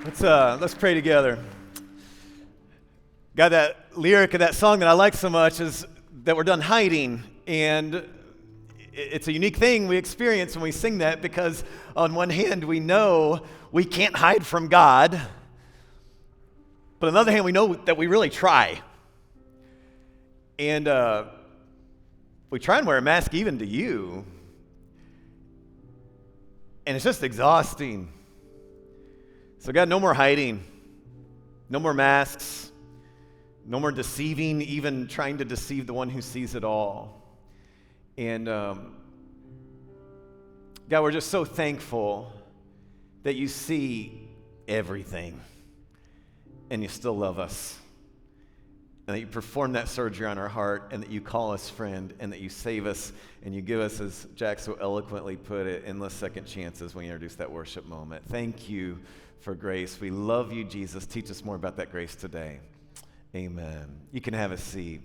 Let's pray together. God, that lyric of that song that I like so much is that we're done hiding, and it's a unique thing we experience when we sing that, because on one hand we know we can't hide from God, but on the other hand we know that we really try. And we try and wear a mask even to you, and it's just exhausting. So God, no more hiding, no more masks, no more deceiving, even trying to deceive the one who sees it all. And God, we're just so thankful that you see everything and you still love us, and that you perform that surgery on our heart, and that you call us friend, and that you save us, and you give us, as Jack so eloquently put it, endless second chances when you introduce that worship moment. Thank you for grace. We love you, Jesus. Teach us more about that grace today. Amen. You can have a seat.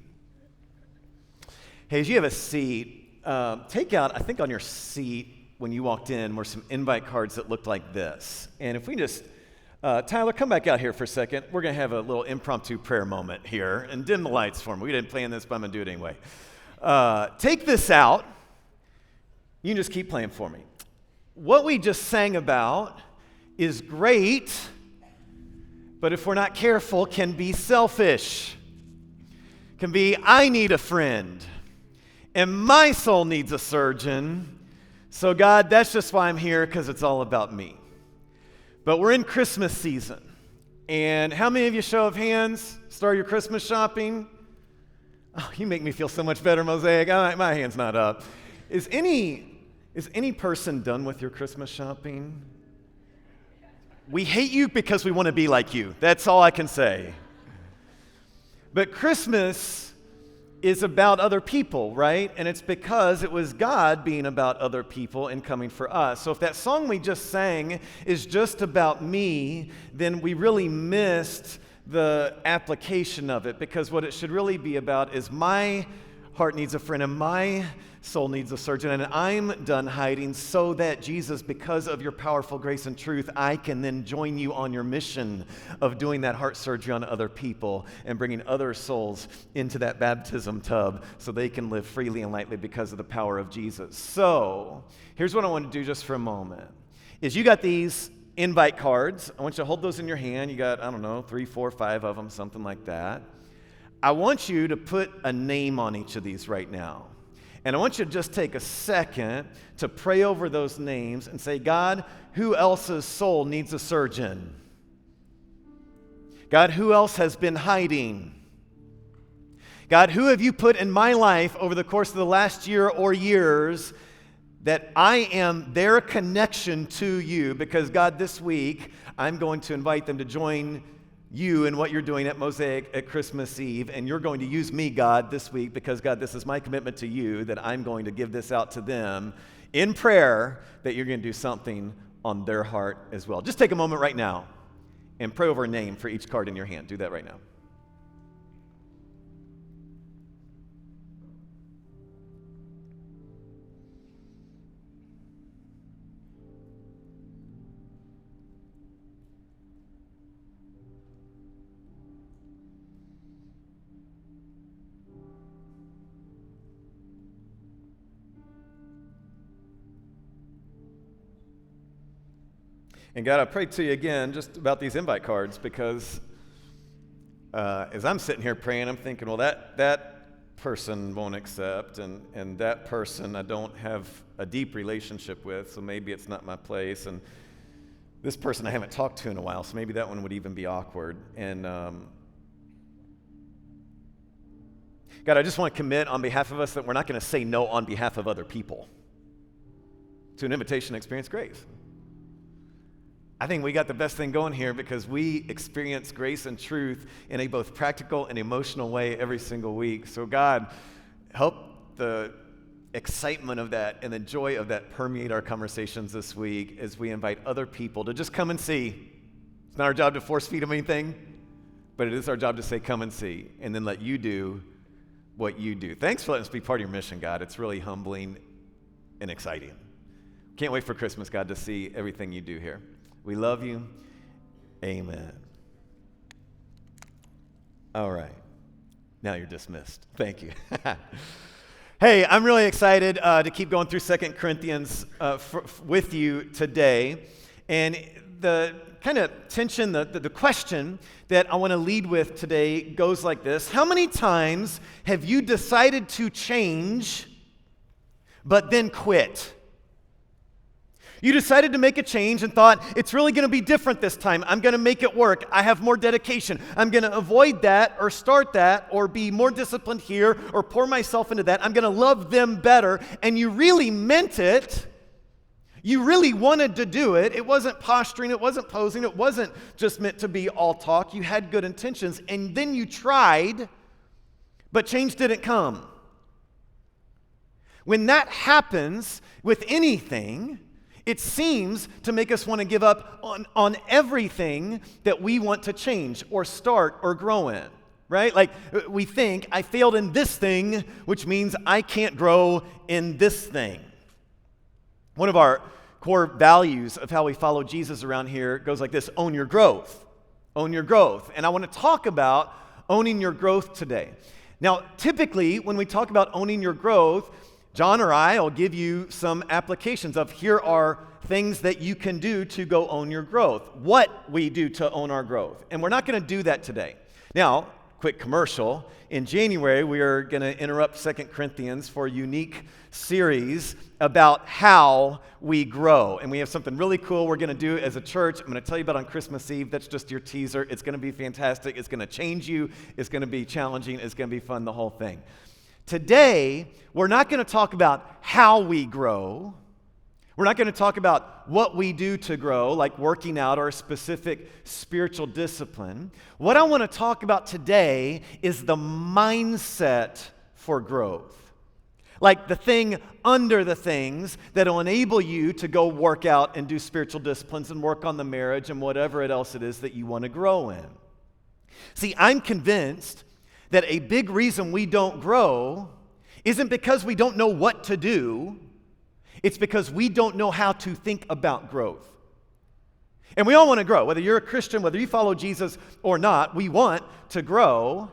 Hey, as you have a seat, take out, I think on your seat when you walked in, were some invite cards that looked like this. And if we just, Tyler, come back out here for a second. We're going to have a little impromptu prayer moment here, and dim the lights for me. We didn't plan this, but I'm going to do it anyway. Take this out. You can just keep playing for me. What we just sang about is great, but if we're not careful, can be selfish. Can be, I need a friend, and my soul needs a surgeon. So God, that's just why I'm here, because it's all about me. But we're in Christmas season, and how many of you, show of hands, start your Christmas shopping? Oh, you make me feel so much better, Mosaic. My hand's not up. Is any person done with your Christmas shopping? We hate you because we want to be like you. That's all I can say. But Christmas is about other people, right? And it's because it was God being about other people and coming for us. So if that song we just sang is just about me, then we really missed the application of it, because what it should really be about is my heart needs a friend and my soul needs a surgeon, and I'm done hiding so that Jesus, because of your powerful grace and truth, I can then join you on your mission of doing that heart surgery on other people and bringing other souls into that baptism tub so they can live freely and lightly because of the power of Jesus. So here's what I want to do just for a moment, is you got these invite cards. I want you to hold those in your hand. You got, 3, 4, 5 of them, something like that. I want you to put a name on each of these right now. And I want you to just take a second to pray over those names and say, God, who else's soul needs a surgeon? God, who else has been hiding? God, who have you put in my life over the course of the last year or years that I am their connection to you? Because God, this week, I'm going to invite them to join you in what you're doing at Mosaic at Christmas Eve, and you're going to use me, God, this week, because God, this is my commitment to you, that I'm going to give this out to them in prayer, that you're going to do something on their heart as well. Just take a moment right now and pray over a name for each card in your hand. Do that right now. And God, I pray to you again just about these invite cards, because as I'm sitting here praying, I'm thinking, well, that person won't accept, and that person I don't have a deep relationship with, so maybe it's not my place, and this person I haven't talked to in a while, so maybe that one would even be awkward. And God, I just want to commit on behalf of us that we're not going to say no on behalf of other people to an invitation to experience grace. I think we got the best thing going here, because we experience grace and truth in a both practical and emotional way every single week. So God, help the excitement of that and the joy of that permeate our conversations this week as we invite other people to just come and see. It's not our job to force feed them anything, but it is our job to say, come and see, and then let you do what you do. Thanks for letting us be part of your mission, God. It's really humbling and exciting. Can't wait for Christmas, God, to see everything you do here. We love you. Amen. All right. Now you're dismissed. Thank you. Hey, I'm really excited to keep going through 2 Corinthians with you today. And the kind of tension, the question that I want to lead with today goes like this. How many times have you decided to change, but then quit? You decided to make a change and thought, it's really going to be different this time. I'm going to make it work. I have more dedication. I'm going to avoid that or start that or be more disciplined here or pour myself into that. I'm going to love them better. And you really meant it. You really wanted to do it. It wasn't posturing. It wasn't posing. It wasn't just meant to be all talk. You had good intentions. And then you tried, but change didn't come. When that happens with anything, it seems to make us want to give up on everything that we want to change or start or grow in, right? Like we think, I failed in this thing, which means I can't grow in this thing. One of our core values of how we follow Jesus around here goes like this: own your growth. Own your growth. And I want to talk about owning your growth today. Now, typically, when we talk about owning your growth, John or I will give you some applications of here are things that you can do to go own your growth, what we do to own our growth. And we're not going to do that today. Now, quick commercial. In January, we are going to interrupt 2 Corinthians for a unique series about how we grow. And we have something really cool we're going to do as a church. I'm going to tell you about on Christmas Eve. That's just your teaser. It's going to be fantastic. It's going to change you. It's going to be challenging. It's going to be fun, the whole thing. Today, we're not going to talk about how we grow. We're not going to talk about what we do to grow, like working out or a specific spiritual discipline. What I want to talk about today is the mindset for growth. Like the thing under the things that will enable you to go work out and do spiritual disciplines and work on the marriage and whatever else it is that you want to grow in. See, I'm convinced that a big reason we don't grow isn't because we don't know what to do. It's because we don't know how to think about growth. And we all want to grow. Whether you're a Christian, whether you follow Jesus or not, we want to grow.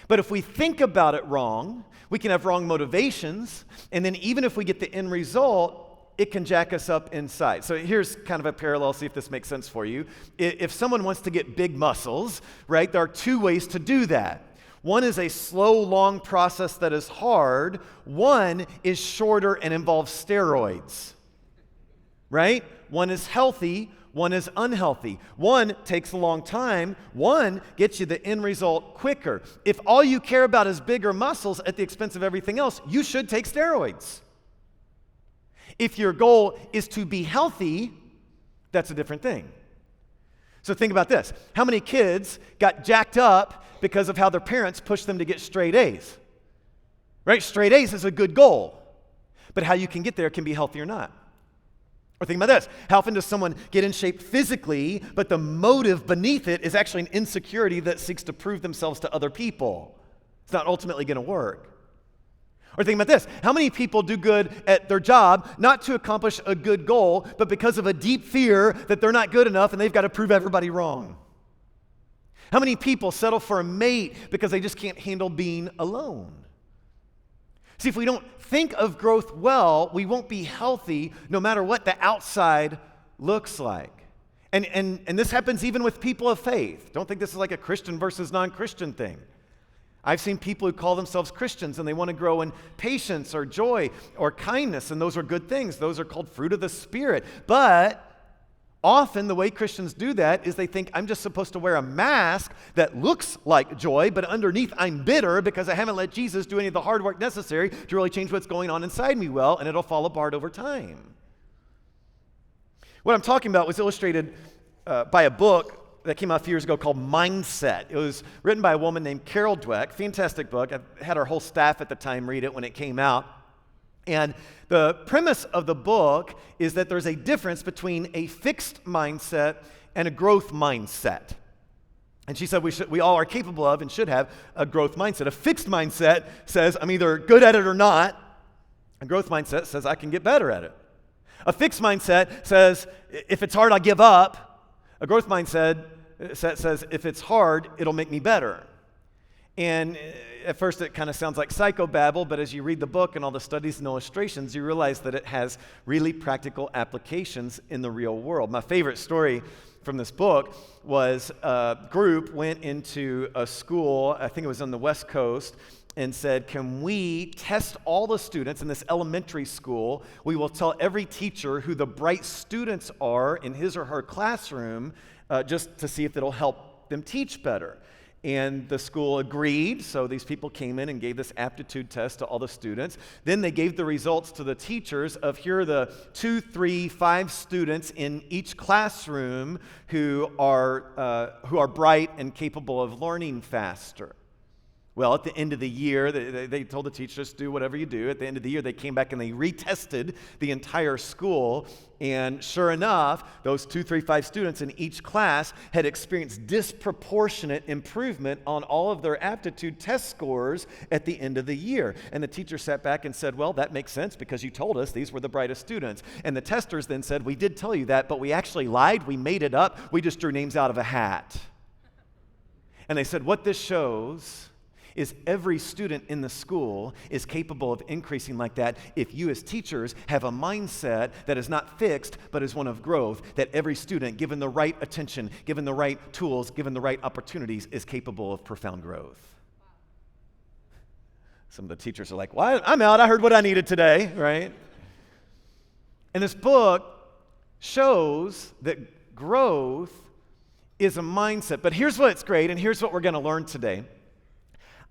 But if we think about it wrong, we can have wrong motivations. And then even if we get the end result, it can jack us up inside. So here's kind of a parallel, see if this makes sense for you. If someone wants to get big muscles, right, there are two ways to do that. One is a slow, long process that is hard. One is shorter and involves steroids, right? One is healthy, one is unhealthy. One takes a long time. One gets you the end result quicker. If all you care about is bigger muscles at the expense of everything else, you should take steroids. If your goal is to be healthy, that's a different thing. So think about this. How many kids got jacked up because of how their parents pushed them to get straight A's? Right? Straight A's is a good goal. But how you can get there can be healthy or not. Or think about this. How often does someone get in shape physically, but the motive beneath it is actually an insecurity that seeks to prove themselves to other people? It's not ultimately going to work. Or think about this. How many people do good at their job, not to accomplish a good goal, but because of a deep fear that they're not good enough and they've got to prove everybody wrong? How many people settle for a mate because they just can't handle being alone? See, if we don't think of growth well, we won't be healthy no matter what the outside looks like. And this happens even with people of faith. Don't think this is like a Christian versus non-Christian thing. I've seen people who call themselves Christians and they want to grow in patience or joy or kindness, and those are good things. Those are called fruit of the Spirit. But often the way Christians do that is they think I'm just supposed to wear a mask that looks like joy, but underneath I'm bitter because I haven't let Jesus do any of the hard work necessary to really change what's going on inside me well, and it'll fall apart over time. What I'm talking about was illustrated by a book that came out a few years ago called Mindset. It was written by a woman named Carol Dweck. Fantastic book. I had our whole staff at the time read it when it came out. And the premise of the book is that there's a difference between a fixed mindset and a growth mindset. And she said we all are capable of and should have a growth mindset. A fixed mindset says I'm either good at it or not. A growth mindset says I can get better at it. A fixed mindset says if it's hard, I'll give up. A growth mindset It says, if it's hard, it'll make me better. And at first it kind of sounds like psychobabble, but as you read the book and all the studies and illustrations, you realize that it has really practical applications in the real world. My favorite story from this book was a group went into a school, I think it was on the West Coast, and said, can we test all the students in this elementary school? We will tell every teacher who the bright students are in his or her classroom just to see if it'll help them teach better. And the school agreed, so these people came in and gave this aptitude test to all the students. Then they gave the results to the teachers of here are the 2, 3, 5 students in each classroom who are bright and capable of learning faster. Well, at the end of the year, they told the teachers, do whatever you do. At the end of the year, they came back and they retested the entire school. And sure enough, those 2, 3, 5 students in each class had experienced disproportionate improvement on all of their aptitude test scores at the end of the year. And the teacher sat back and said, well, that makes sense because you told us these were the brightest students. And the testers then said, we did tell you that, but we actually lied. We made it up. We just drew names out of a hat. And they said, what this shows is every student in the school is capable of increasing like that if you as teachers have a mindset that is not fixed but is one of growth, that every student, given the right attention, given the right tools, given the right opportunities, is capable of profound growth. Some of the teachers are like, well, I'm out. I heard what I needed today, right? And this book shows that growth is a mindset. But here's what's great, and here's what we're going to learn today.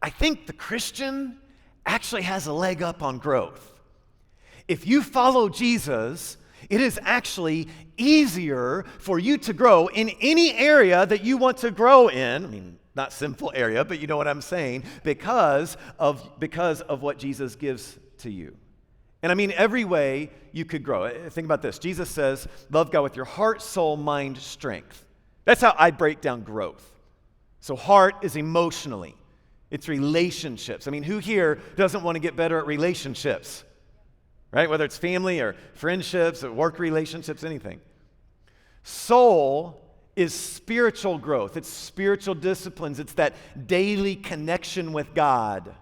I think the Christian actually has a leg up on growth. If you follow Jesus, it is actually easier for you to grow in any area that you want to grow in. I mean, not sinful area, but you know what I'm saying, because of what Jesus gives to you. And I mean, every way you could grow. Think about this. Jesus says, love God with your heart, soul, mind, strength. That's how I break down growth. So heart is emotionally. It's relationships. I mean, who here doesn't want to get better at relationships? Right? Whether it's family or friendships or work relationships, anything. Soul is spiritual growth. It's spiritual disciplines. It's that daily connection with God.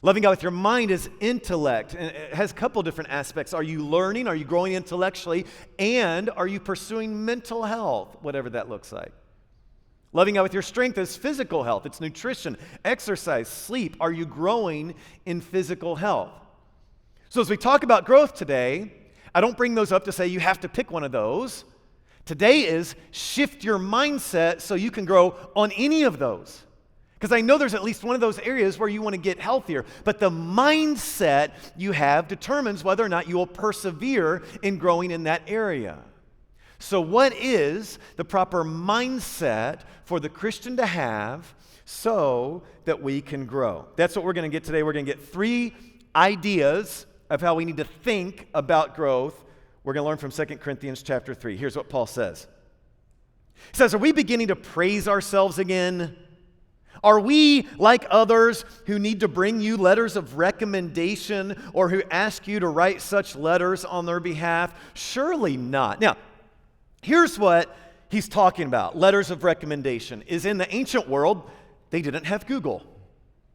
Loving God with your mind is intellect. And it has a couple different aspects. Are you learning? Are you growing intellectually? And are you pursuing mental health? Whatever that looks like. Loving God with your strength is physical health. It's nutrition, exercise, sleep. Are you growing in physical health? So as we talk about growth today, I don't bring those up to say you have to pick one of those. Today is shift your mindset so you can grow on any of those. Because I know there's at least one of those areas where you want to get healthier. But the mindset you have determines whether or not you will persevere in growing in that area. So what is the proper mindset for the Christian to have so that we can grow? That's what we're going to get today. We're going to get 3 ideas of how we need to think about growth. We're going to learn from 2 Corinthians chapter 3. Here's what Paul says. He says, are we beginning to praise ourselves again? Are we like others who need to bring you letters of recommendation or who ask you to write such letters on their behalf? Surely not. Now, here's what he's talking about. Letters of recommendation is in the ancient world, they didn't have Google.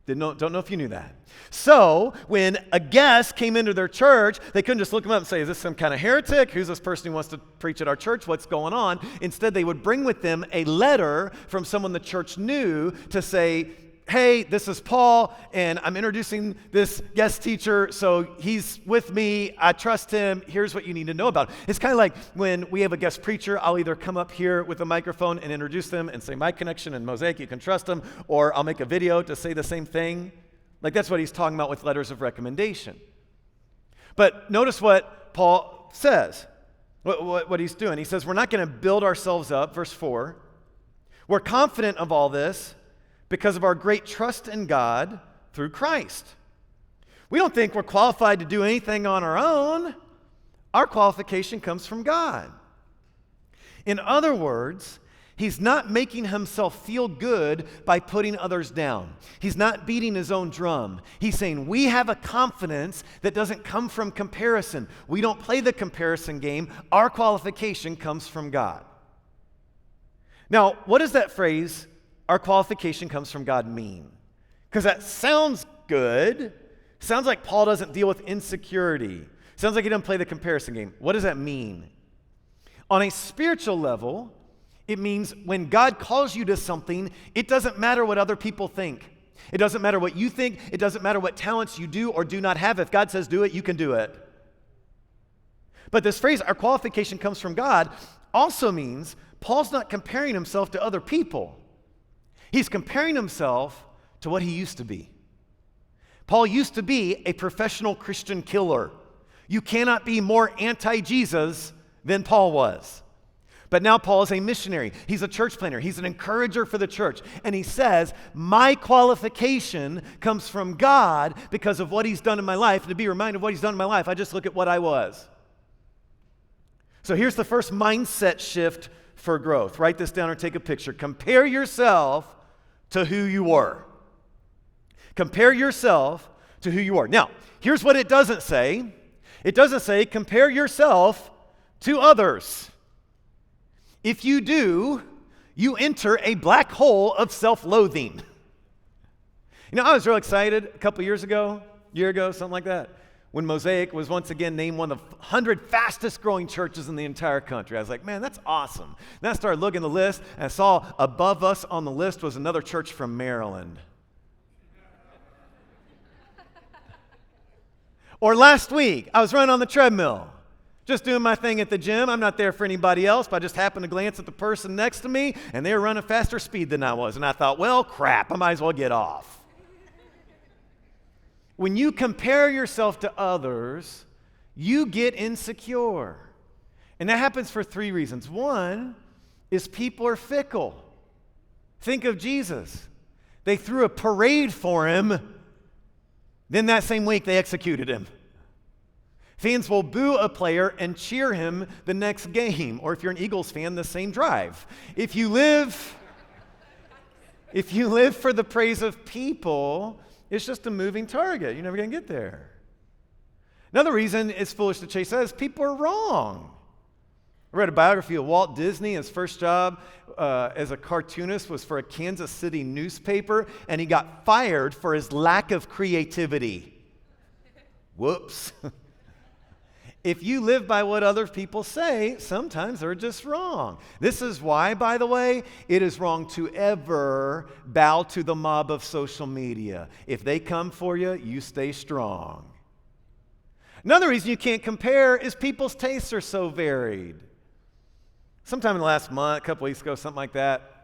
Don't know if you knew that. So when a guest came into their church, they couldn't just look them up and say, is this some kind of heretic? Who's this person who wants to preach at our church? What's going on? Instead, they would bring with them a letter from someone the church knew to say, hey, this is Paul, and I'm introducing this guest teacher, so he's with me, I trust him, here's what you need to know about. It's kind of like when we have a guest preacher, I'll either come up here with a microphone and introduce them and say my connection and Mosaic, you can trust them, or I'll make a video to say the same thing. Like that's what he's talking about with letters of recommendation. But notice what Paul says, what he's doing. He says, we're not going to build ourselves up, verse 4. We're confident of all this, because of our great trust in God through Christ. We don't think we're qualified to do anything on our own. Our qualification comes from God. In other words, he's not making himself feel good by putting others down. He's not beating his own drum. He's saying we have a confidence that doesn't come from comparison. We don't play the comparison game. Our qualification comes from God. Now, what does that phrase, our qualification comes from God, mean? Because that sounds good. Sounds like Paul doesn't deal with insecurity. Sounds like he doesn't play the comparison game. What does that mean? On a spiritual level, it means when God calls you to something, it doesn't matter what other people think. It doesn't matter what you think. It doesn't matter what talents you do or do not have. If God says do it, you can do it. But this phrase, our qualification comes from God, also means Paul's not comparing himself to other people. He's comparing himself to what he used to be. Paul used to be a professional Christian killer. You cannot be more anti-Jesus than Paul was. But now Paul is a missionary. He's a church planner. He's an encourager for the church. And he says, my qualification comes from God because of what he's done in my life. And to be reminded of what he's done in my life, I just look at what I was. So here's the first mindset shift for growth. Write this down or take a picture. Compare yourself to who you were. Compare yourself to who you are. Now, here's what it doesn't say. It doesn't say compare yourself to others. If you do, you enter a black hole of self-loathing. You know, I was real excited a couple year ago, something like that, when Mosaic was once again named one of the 100 fastest growing churches in the entire country. I was like, man, that's awesome. Then I started looking at the list, and I saw above us on the list was another church from Maryland. Or last week, I was running on the treadmill, just doing my thing at the gym. I'm not there for anybody else, but I just happened to glance at the person next to me, and they were running faster speed than I was. And I thought, well, crap, I might as well get off. When you compare yourself to others, you get insecure. And that happens for three reasons. One is people are fickle. Think of Jesus. They threw a parade for him. Then that same week, they executed him. Fans will boo a player and cheer him the next game. Or if you're an Eagles fan, the same drive. If you live for the praise of people, it's just a moving target. You're never going to get there. Another reason it's foolish to chase that is people are wrong. I read a biography of Walt Disney. His first job as a cartoonist was for a Kansas City newspaper, and he got fired for his lack of creativity. Whoops. If you live by what other people say, sometimes they're just wrong. This is why, by the way, it is wrong to ever bow to the mob of social media. If they come for you, you stay strong. Another reason you can't compare is people's tastes are so varied. Sometime in the last month, a couple weeks ago, something like that,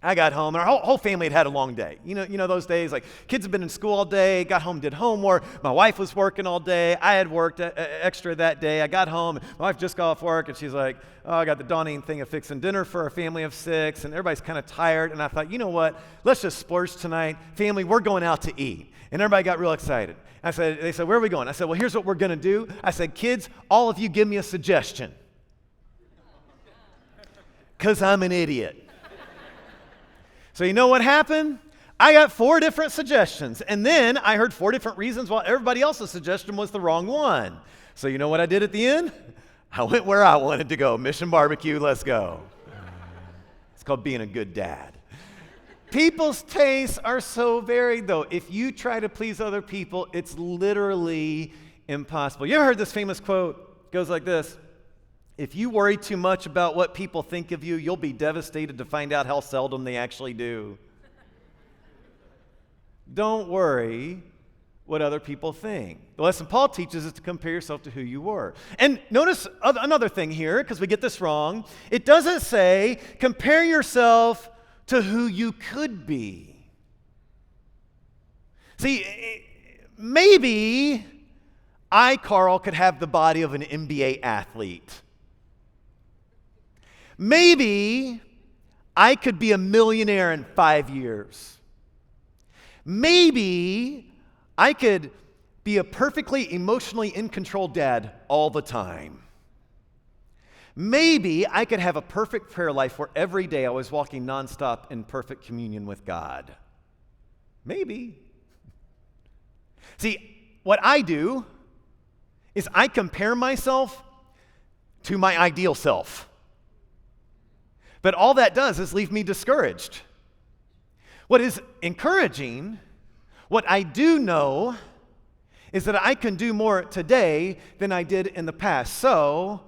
I got home, and our whole family had had a long day. You know those days, like kids have been in school all day, got home, did homework. My wife was working all day. I had worked extra that day. I got home, and my wife just got off work, and she's like, oh, I got the daunting thing of fixing dinner for a family of 6, and everybody's kind of tired. And I thought, you know what? Let's just splurge tonight. Family, we're going out to eat. And everybody got real excited. They said, where are we going? I said, well, here's what we're going to do. I said, kids, all of you give me a suggestion. Because I'm an idiot. So you know what happened? I got 4 different suggestions, and then I heard 4 different reasons why everybody else's suggestion was the wrong one. So you know what I did at the end? I went where I wanted to go. Mission Barbecue, let's go. It's called being a good dad. People's tastes are so varied, though. If you try to please other people, it's literally impossible. You ever heard this famous quote? It goes like this. If you worry too much about what people think of you, you'll be devastated to find out how seldom they actually do. Don't worry what other people think. The lesson Paul teaches is to compare yourself to who you were. And notice another thing here, because we get this wrong. It doesn't say compare yourself to who you could be. See, maybe I, Carl, could have the body of an NBA athlete. Maybe I could be a millionaire in 5 years. Maybe I could be a perfectly emotionally in control dad all the time. Maybe I could have a perfect prayer life where every day I was walking nonstop in perfect communion with God. Maybe. See, what I do is I compare myself to my ideal self. But all that does is leave me discouraged. What is encouraging, what I do know, is that I can do more today than I did in the past. So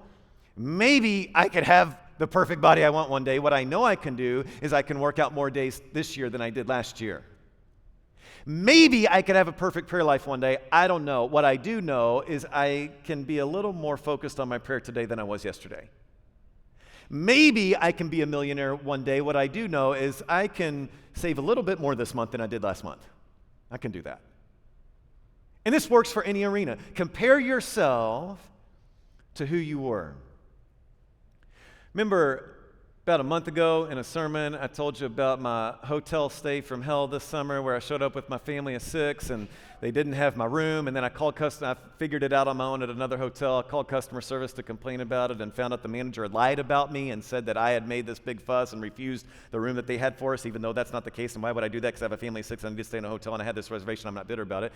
maybe I could have the perfect body I want one day. What I know I can do is I can work out more days this year than I did last year. Maybe I could have a perfect prayer life one day. I don't know. What I do know is I can be a little more focused on my prayer today than I was yesterday. Maybe I can be a millionaire one day. What I do know is I can save a little bit more this month than I did last month. I can do that. And this works for any arena. Compare yourself to who you were. Remember, about a month ago in a sermon, I told you about my hotel stay from hell this summer where I showed up with my family of 6 and they didn't have my room. And then I figured it out on my own at another hotel. I called customer service to complain about it and found out the manager had lied about me and said that I had made this big fuss and refused the room that they had for us, even though that's not the case. And why would I do that? Because I have a family of 6 and I need to stay in a hotel and I had this reservation. I'm not bitter about it.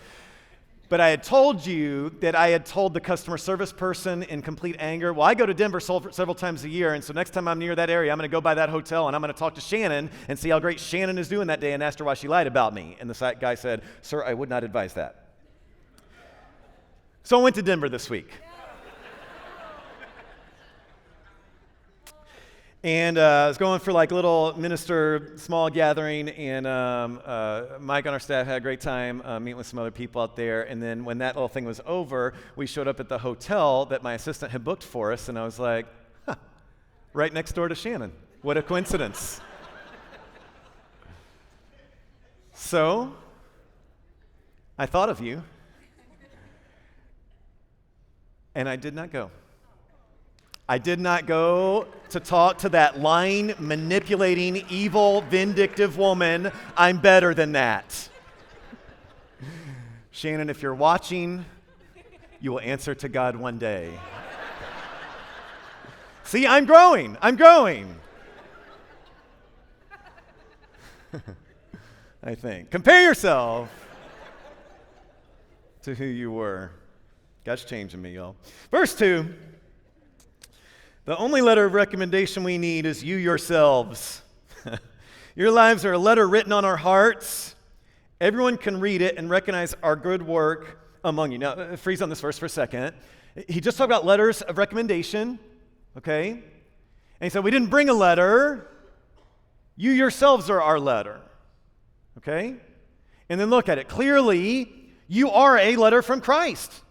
But I had told you that I had told the customer service person in complete anger, well, I go to Denver several times a year, and so next time I'm near that area, I'm going to go by that hotel, and I'm going to talk to Shannon and see how great Shannon is doing that day and ask her why she lied about me. And the guy said, sir, I would not advise that. So I went to Denver this week. And I was going for like a little minister small gathering, and Mike on our staff had a great time meeting with some other people out there. And then when that little thing was over, we showed up at the hotel that my assistant had booked for us, and I was like, right next door to Shannon. What a coincidence. So I thought of you, and I did not go. I did not go to talk to that lying, manipulating, evil, vindictive woman. I'm better than that. Shannon, if you're watching, you will answer to God one day. See, I'm growing. I'm growing. I think. Compare yourself to who you were. God's changing me, y'all. Verse 2. The only letter of recommendation we need is you yourselves. Your lives are a letter written on our hearts. Everyone can read it and recognize our good work among you. Now, freeze on this verse for a second. He just talked about letters of recommendation, okay? And he said, we didn't bring a letter. You yourselves are our letter, okay? And then look at it. Clearly, you are a letter from Christ,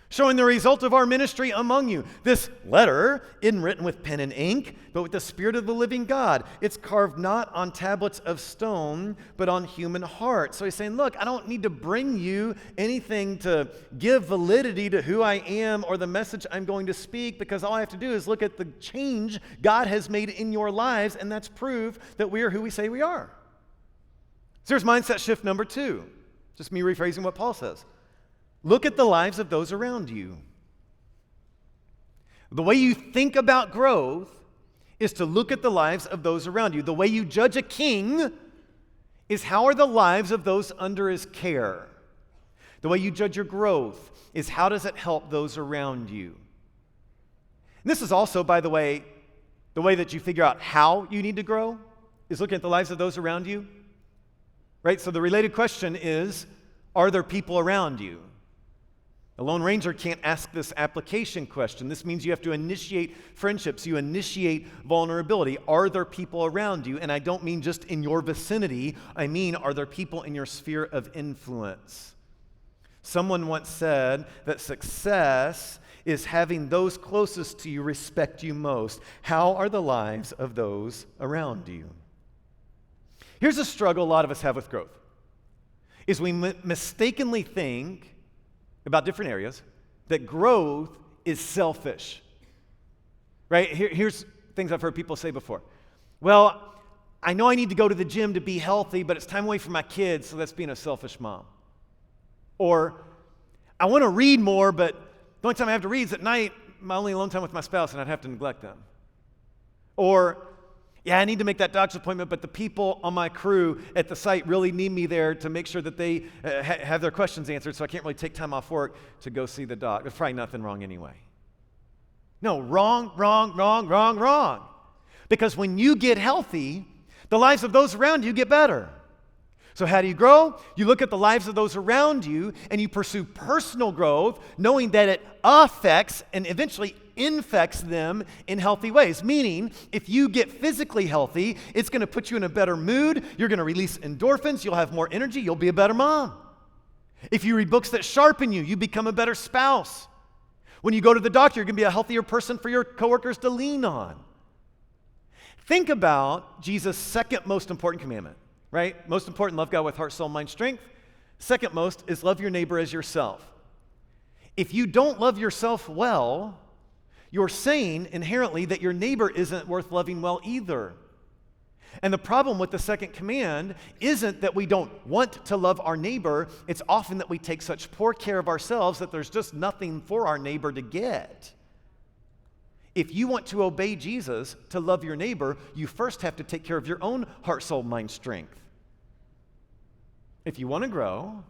showing the result of our ministry among you. This letter isn't written with pen and ink, but with the Spirit of the living God. It's carved not on tablets of stone, but on human hearts. So he's saying, look, I don't need to bring you anything to give validity to who I am or the message I'm going to speak, because all I have to do is look at the change God has made in your lives, and that's proof that we are who we say we are. So here's mindset shift number 2. Just me rephrasing what Paul says. Look at the lives of those around you. The way you think about growth is to look at the lives of those around you. The way you judge a king is how are the lives of those under his care. The way you judge your growth is how does it help those around you. And this is also, by the way that you figure out how you need to grow is looking at the lives of those around you. Right? So the related question is, are there people around you? A Lone Ranger can't ask this application question. This means you have to initiate friendships. You initiate vulnerability. Are there people around you? And I don't mean just in your vicinity. I mean, are there people in your sphere of influence? Someone once said that success is having those closest to you respect you most. How are the lives of those around you? Here's a struggle a lot of us have with growth, is we mistakenly think about different areas, that growth is selfish, right? Here's things I've heard people say before. Well, I know I need to go to the gym to be healthy, but it's time away from my kids, so that's being a selfish mom. Or, I want to read more, but the only time I have to read is at night, my only alone time with my spouse, and I'd have to neglect them. Or, yeah, I need to make that doctor's appointment, but the people on my crew at the site really need me there to make sure that they have their questions answered, so I can't really take time off work to go see the doc. There's probably nothing wrong anyway. No, wrong. Because when you get healthy, the lives of those around you get better. So how do you grow? You look at the lives of those around you and you pursue personal growth, knowing that it affects and eventually infects them in healthy ways. Meaning, if you get physically healthy, it's going to put you in a better mood. You're going to release endorphins. You'll have more energy. You'll be a better mom. If you read books that sharpen you, you become a better spouse. When you go to the doctor, you're going to be a healthier person for your coworkers to lean on. Think about Jesus' second most important commandment, right? Most important, love God with heart, soul, mind, strength. Second most is love your neighbor as yourself. If you don't love yourself well, you're saying inherently that your neighbor isn't worth loving well either. And the problem with the second command isn't that we don't want to love our neighbor. It's often that we take such poor care of ourselves that there's just nothing for our neighbor to get. If you want to obey Jesus, to love your neighbor, you first have to take care of your own heart, soul, mind, strength. If you want to grow,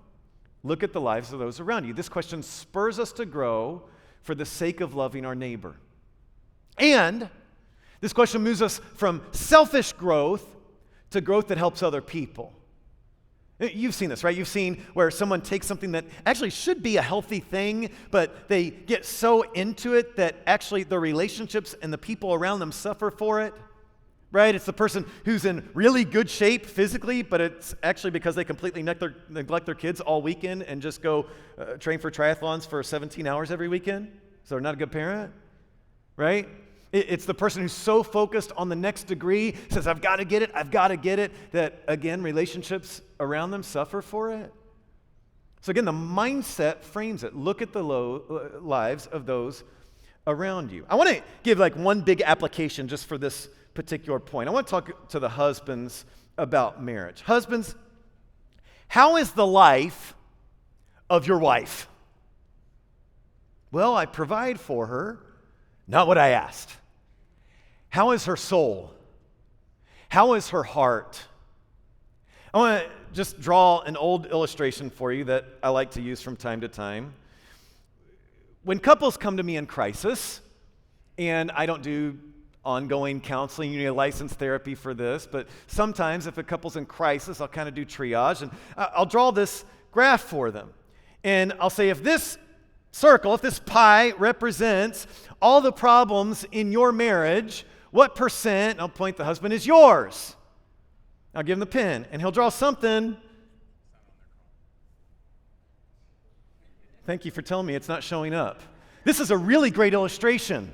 look at the lives of those around you. This question spurs us to grow for the sake of loving our neighbor. And this question moves us from selfish growth to growth that helps other people. You've seen this, right? You've seen where someone takes something that actually should be a healthy thing, but they get so into it that actually the relationships and the people around them suffer for it, right? It's the person who's in really good shape physically, but it's actually because they completely neglect their kids all weekend and just go train for triathlons for 17 hours every weekend. So they're not a good parent, right? It's the person who's so focused on the next degree, says, I've got to get it, that, again, relationships around them suffer for it. So again, the mindset frames it. Look at the lives of those around you. I want to give like one big application just for this particular point. I want to talk to the husbands about marriage. Husbands, how is the life of your wife? Well, I provide for her, not what I asked. How is her soul? How is her heart? I want to just draw an old illustration for you that I like to use from time to time. When couples come to me in crisis, and I don't do ongoing counseling, you need a licensed therapy for this, but sometimes if a couple's in crisis, I'll kind of do triage, and I'll draw this graph for them. And I'll say, if this circle, if this pie represents all the problems in your marriage, what percent, I'll point the husband, is yours? I'll give him the pen, and he'll draw something. Thank you for telling me it's not showing up. This is a really great illustration.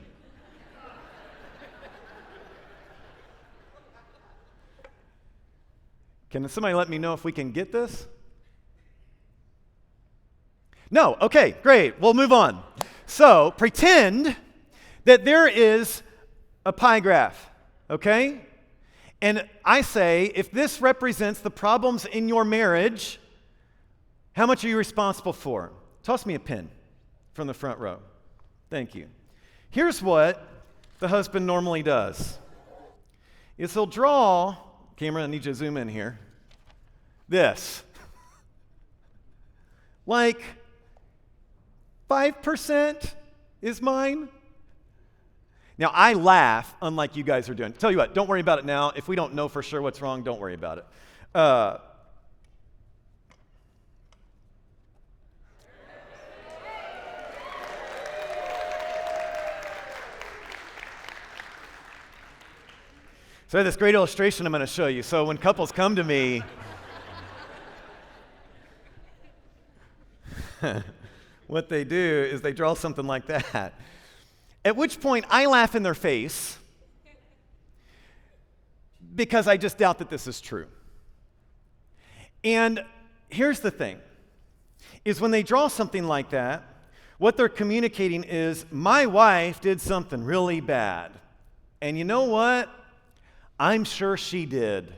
Can somebody let me know if we can get this? No? Okay, great. We'll move on. So, pretend that there is a pie graph, okay? And I say, if this represents the problems in your marriage, how much are you responsible for? Toss me a pin from the front row. Thank you. Here's what the husband normally does. Is he'll draw, camera, I need you to zoom in here, this. Like 5% is mine. Now, I laugh, unlike you guys are doing. Tell you what, don't worry about it now. If we don't know for sure what's wrong, don't worry about it. So I have this great illustration I'm going to show you. So when couples come to me, what they do is they draw something like that. At which point I laugh in their face because I just doubt that this is true. And here's the thing, is when they draw something like that, what they're communicating is, my wife did something really bad. And you know what? I'm sure she did.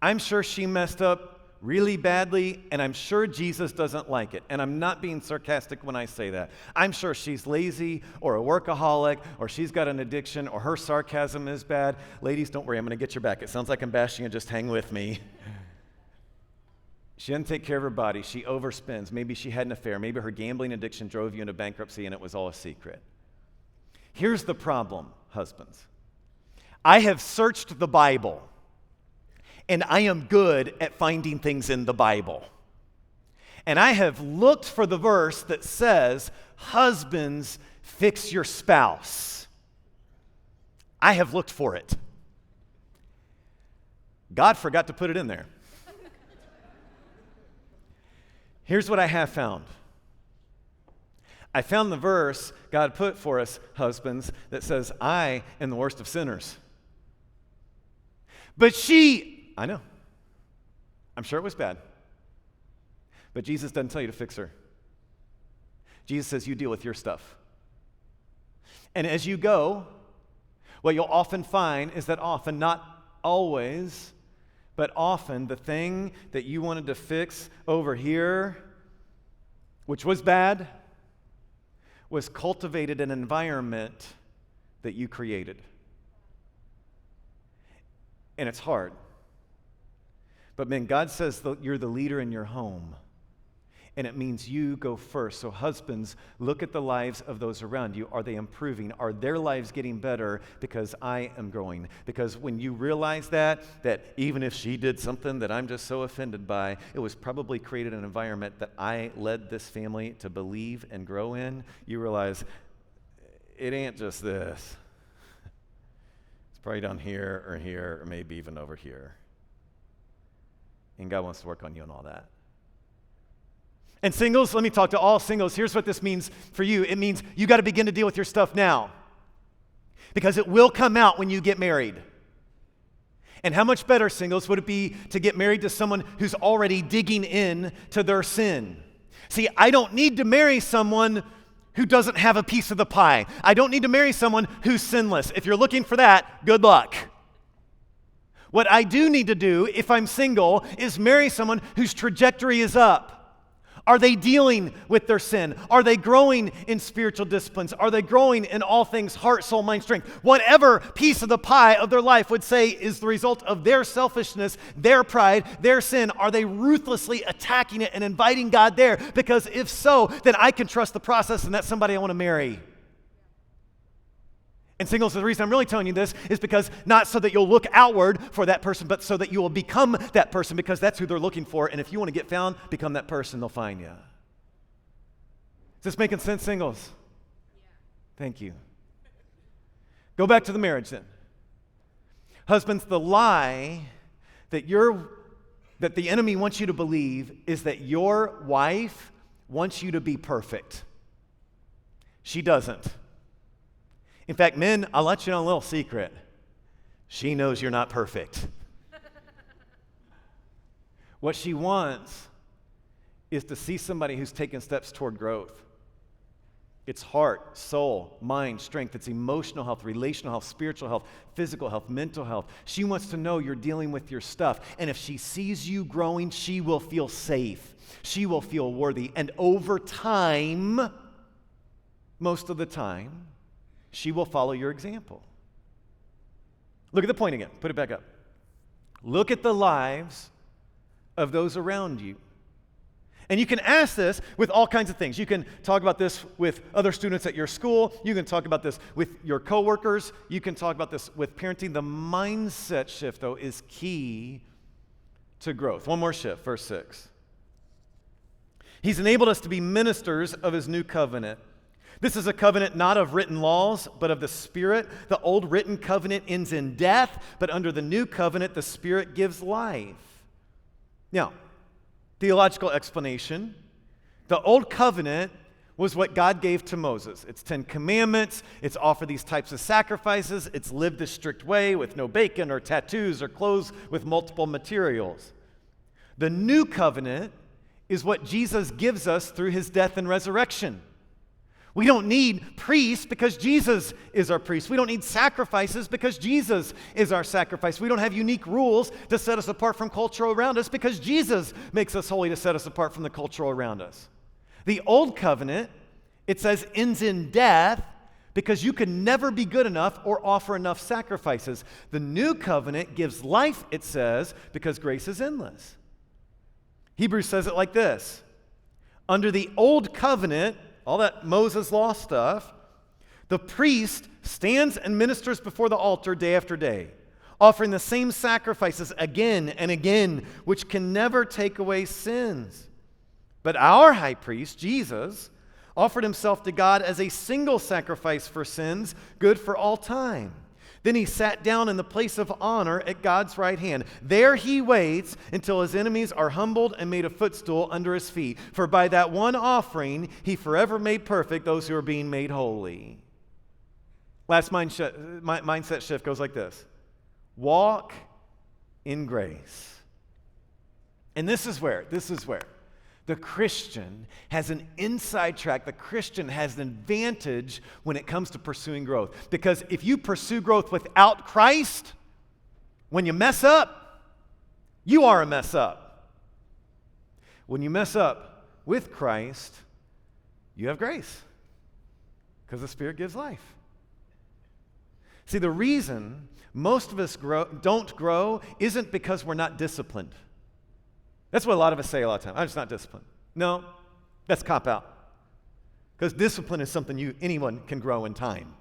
I'm sure she messed up really badly, and I'm sure Jesus doesn't like it. And I'm not being sarcastic when I say that. I'm sure she's lazy or a workaholic or she's got an addiction or her sarcasm is bad. Ladies, don't worry, I'm going to get your back. It sounds like I'm bashing you, just hang with me. She doesn't take care of her body. She overspends. Maybe she had an affair. Maybe her gambling addiction drove you into bankruptcy and it was all a secret. Here's the problem, husbands. I have searched the Bible, and I am good at finding things in the Bible. And I have looked for the verse that says, husbands, fix your spouse. I have looked for it. God forgot to put it in there. Here's what I have found. I found the verse God put for us, husbands, that says, I am the worst of sinners. But I know. I'm sure it was bad. But Jesus doesn't tell you to fix her. Jesus says you deal with your stuff. And as you go, what you'll often find is that often, not always, but often the thing that you wanted to fix over here, which was bad, was cultivated in an environment that you created. And it's hard. But man, God says that you're the leader in your home. And it means you go first. So husbands, look at the lives of those around you. Are they improving? Are their lives getting better because I am growing? Because when you realize that even if she did something that I'm just so offended by, it was probably created an environment that I led this family to believe and grow in, you realize it ain't just this. It's probably down here, or maybe even over here. And God wants to work on you and all that. And singles, let me talk to all singles. Here's what this means for you. It means you got to begin to deal with your stuff now. Because it will come out when you get married. And how much better, singles, would it be to get married to someone who's already digging in to their sin? See, I don't need to marry someone who doesn't have a piece of the pie. I don't need to marry someone who's sinless. If you're looking for that, good luck. What I do need to do, if I'm single, is marry someone whose trajectory is up. Are they dealing with their sin? Are they growing in spiritual disciplines? Are they growing in all things heart, soul, mind, strength? Whatever piece of the pie of their life would say is the result of their selfishness, their pride, their sin, are they ruthlessly attacking it and inviting God there? Because if so, then I can trust the process, and that's somebody I want to marry. And singles, the reason I'm really telling you this is because not so that you'll look outward for that person, but so that you will become that person, because that's who they're looking for. And if you want to get found, become that person, they'll find you. Is this making sense, singles? Yeah. Thank you. Go back to the marriage then. Husbands, the lie that the enemy wants you to believe is that your wife wants you to be perfect. She doesn't. In fact, men, I'll let you know a little secret. She knows you're not perfect. What she wants is to see somebody who's taken steps toward growth. It's heart, soul, mind, strength. It's emotional health, relational health, spiritual health, physical health, mental health. She wants to know you're dealing with your stuff. And if she sees you growing, she will feel safe. She will feel worthy. And over time, most of the time, she will follow your example. Look at the point again. Put it back up. Look at the lives of those around you. And you can ask this with all kinds of things. You can talk about this with other students at your school. You can talk about this with your coworkers. You can talk about this with parenting. The mindset shift, though, is key to growth. One more shift, verse 6. He's enabled us to be ministers of his new covenant. This is a covenant not of written laws, but of the Spirit. The old written covenant ends in death, but under the new covenant, the Spirit gives life. Now, theological explanation. The old covenant was what God gave to Moses. It's 10 commandments. It's offer these types of sacrifices. It's live this strict way with no bacon or tattoos or clothes with multiple materials. The new covenant is what Jesus gives us through his death and resurrection. We don't need priests because Jesus is our priest. We don't need sacrifices because Jesus is our sacrifice. We don't have unique rules to set us apart from culture around us because Jesus makes us holy to set us apart from the culture around us. The old covenant, it says, ends in death because you can never be good enough or offer enough sacrifices. The new covenant gives life, it says, because grace is endless. Hebrews says it like this. Under the old covenant, all that Moses law stuff, The priest stands and ministers before the altar day after day, offering the same sacrifices again and again, which can never take away sins. But our high priest, Jesus, offered himself to God as a single sacrifice for sins, good for all time. Then he sat down in the place of honor at God's right hand. There he waits until his enemies are humbled and made a footstool under his feet. For by that one offering, he forever made perfect those who are being made holy. Last mindset shift goes like this. Walk in grace. And this is where the Christian has an inside track. The Christian has an advantage when it comes to pursuing growth. Because if you pursue growth without Christ, when you mess up, you are a mess up. When you mess up with Christ, you have grace. Because the Spirit gives life. See, the reason most of us don't grow isn't because we're not disciplined. That's what a lot of us say a lot of times. I'm just not disciplined. No, that's cop-out. Because discipline is something anyone can grow in time.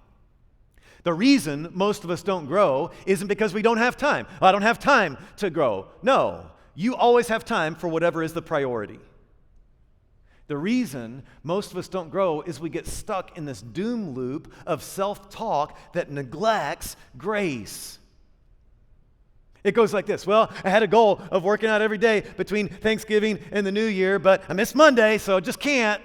The reason most of us don't grow isn't because we don't have time. I don't have time to grow. No, you always have time for whatever is the priority. The reason most of us don't grow is we get stuck in this doom loop of self-talk that neglects grace. It goes like this. Well, I had a goal of working out every day between Thanksgiving and the New Year, but I missed Monday, so I just can't.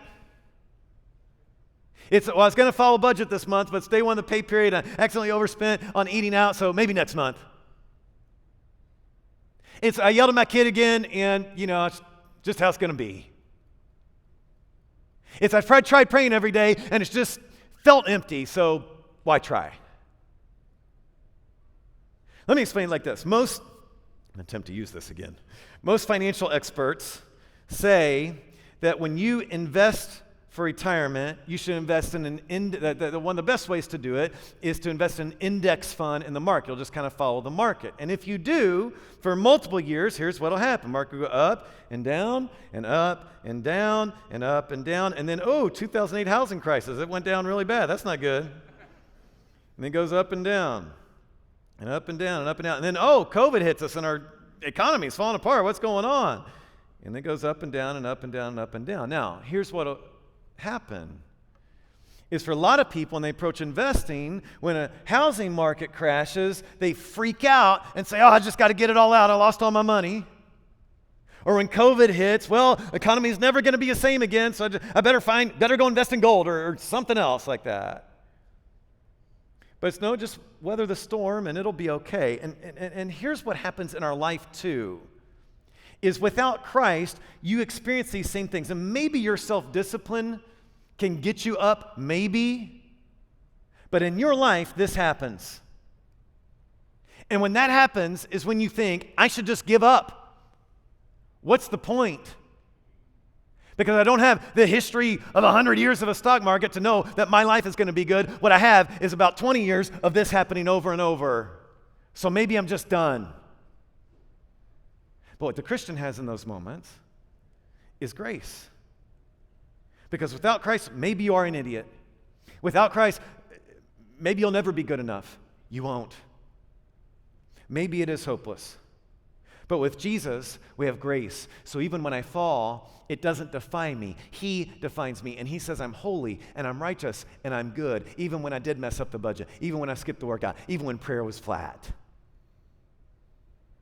I was going to follow budget this month, but it's day one of the pay period. I accidentally overspent on eating out, so maybe next month. I yelled at my kid again, and, it's just how it's going to be. I've tried praying every day, and it's just felt empty, so why try? Let me explain it like this. I'm going to attempt to use this again. Most financial experts say that when you invest for retirement, you should invest in one of the best ways to do it is to invest in an index fund in the market. You'll just kind of follow the market. And if you do, for multiple years, here's what will happen. Market will go up and down and up and down and up and down. And then, 2008 housing crisis. It went down really bad. That's not good. And it goes up and down. And up and down and up and down. And then, COVID hits us and our economy is falling apart. What's going on? And it goes up and down and up and down and up and down. Now, here's what will happen. Is for a lot of people when they approach investing, when a housing market crashes, they freak out and say, I just got to get it all out. I lost all my money. Or when COVID hits, the economy is never going to be the same again, so I better go invest in gold or something else like that. But it's just weather the storm and it'll be okay. And here's what happens in our life too, is without Christ, you experience these same things. And maybe your self-discipline can get you up, maybe. But in your life, this happens. And when that happens is when you think, I should just give up. What's the point? Because I don't have the history of 100 years of a stock market to know that my life is going to be good. What I have is about 20 years of this happening over and over. So maybe I'm just done. But what the Christian has in those moments is grace. Because without Christ, maybe you are an idiot. Without Christ, maybe you'll never be good enough. You won't. Maybe it is hopeless. But with Jesus, we have grace. So even when I fall, it doesn't define me. He defines me. And he says I'm holy and I'm righteous and I'm good, even when I did mess up the budget, even when I skipped the workout, even when prayer was flat.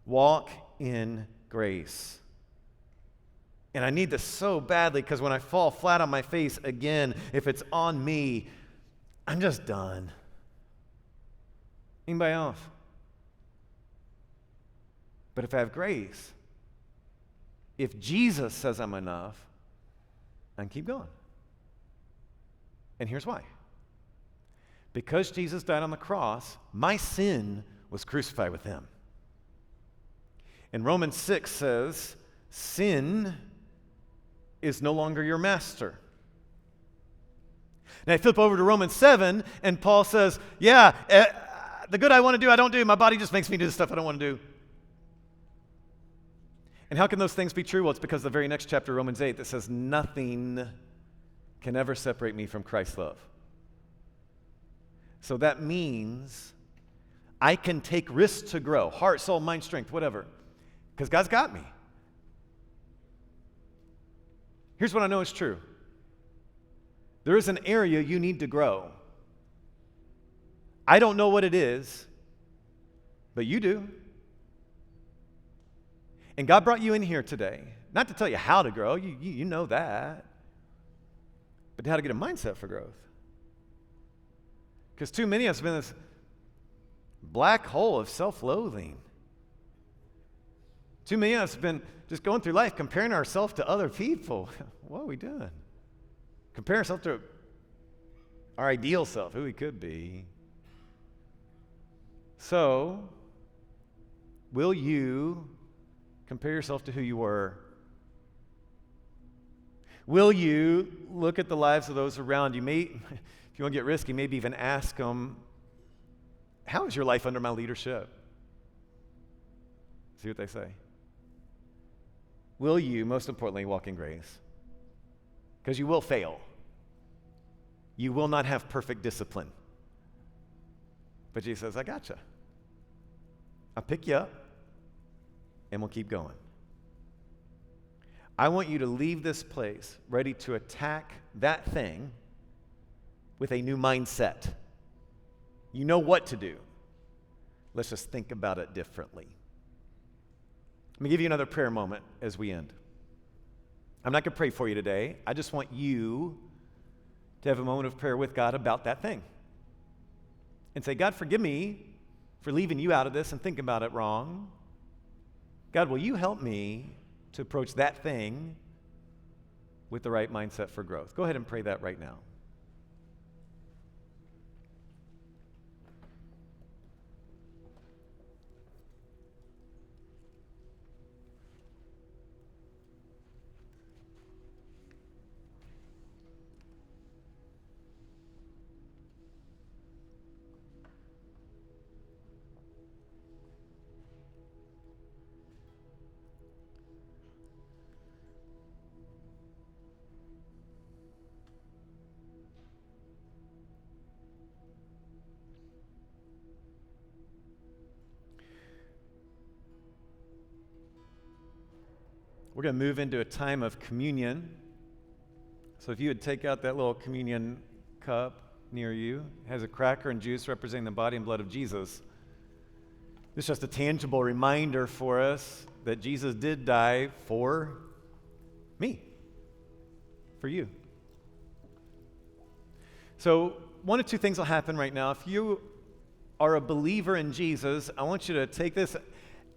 Walk in grace. And I need this so badly because when I fall flat on my face again, if it's on me, I'm just done. Anybody else? But if I have grace, if Jesus says I'm enough, I can keep going. And here's why. Because Jesus died on the cross, my sin was crucified with him. And Romans 6 says, sin is no longer your master. And I flip over to Romans 7, and Paul says, the good I want to do, I don't do. My body just makes me do the stuff I don't want to do. And how can those things be true? Well, it's because the very next chapter, Romans 8, that says, nothing can ever separate me from Christ's love. So that means I can take risks to grow, heart, soul, mind, strength, whatever, because God's got me. Here's what I know is true. There is an area you need to grow. I don't know what it is, but you do. And God brought you in here today, not to tell you how to grow, you know that, but how to get a mindset for growth. Because too many of us have been in this black hole of self-loathing. Too many of us have been just going through life comparing ourselves to other people. What are we doing? Comparing ourselves to our ideal self, who we could be. So, will you compare yourself to who you were? Will you look at the lives of those around you? If you want to get risky, maybe even ask them, how is your life under my leadership? See what they say. Will you, most importantly, walk in grace? Because you will fail. You will not have perfect discipline. But Jesus says, I gotcha. I'll pick you up, and we'll keep going. I want you to leave this place ready to attack that thing with a new mindset. You know what to do. Let's just think about it differently. Let me give you another prayer moment as we end. I'm not going to pray for you today. I just want you to have a moment of prayer with God about that thing. And say, God, forgive me for leaving you out of this and thinking about it wrong. God, will you help me to approach that thing with the right mindset for growth? Go ahead and pray that right now. We're going to move into a time of communion. So if you would take out that little communion cup near you, it has a cracker and juice representing the body and blood of Jesus. This is just a tangible reminder for us that Jesus did die for me, for you. So one of two things will happen right now. If you are a believer in Jesus, I want you to take this.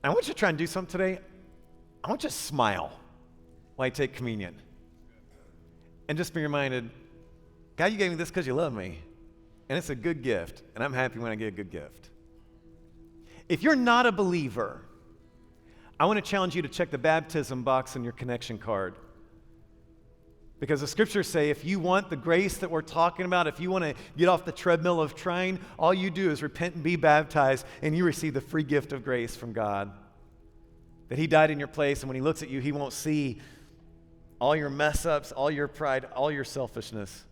I want you to try and do something today. I want you to smile while I take communion. And just be reminded, God, you gave me this because you love me. And it's a good gift. And I'm happy when I get a good gift. If you're not a believer, I want to challenge you to check the baptism box on your connection card. Because the scriptures say if you want the grace that we're talking about, if you want to get off the treadmill of trying, all you do is repent and be baptized, and you receive the free gift of grace from God. That he died in your place, and when he looks at you, he won't see all your mess ups, all your pride, all your selfishness.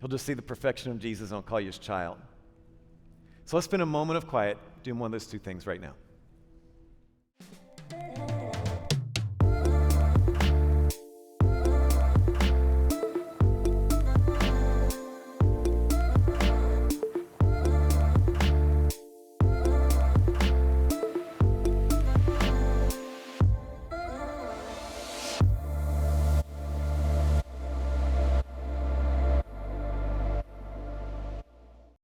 He'll just see the perfection of Jesus and he'll call you his child. So let's spend a moment of quiet doing one of those two things right now.